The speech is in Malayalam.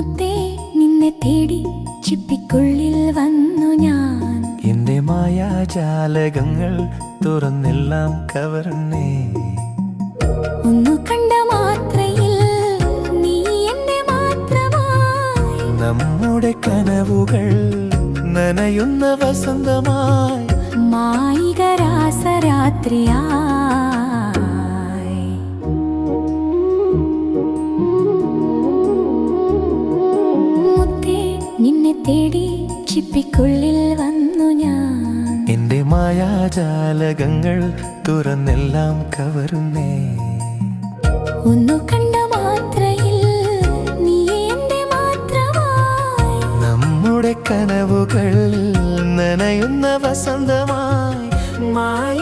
മുത്തേ നിന്നെ തേടി ചിപ്പിക്കുള്ളിൽ വന്നു ഞാൻ. എന്റെ മായാജാലകങ്ങൾ തുറന്നെല്ലാം കവർന്നേ. ഒന്നു കണ്ട മാത്രയിൽ നീ എന്നെ മാത്രമായി. നമ്മുടെ കനവുകൾ നനയുന്ന വസന്തമായി. മായിക രാസരാത്രിയായി. മുത്തേ നിന്നെ തേടി ചിപ്പിക്കുള്ളിൽ വന്നു ഞാൻ. എന്റെ മായാജാലകങ്ങൾ തുറന്നെല്ലാം കവരുന്നേ. ഒന്നു കണ്ട മാത്രയിൽ നീ എന്റെ മാത്രമായി. നമ്മുടെ കനവുകൾ നനയുന്ന വസന്തമായി. മായ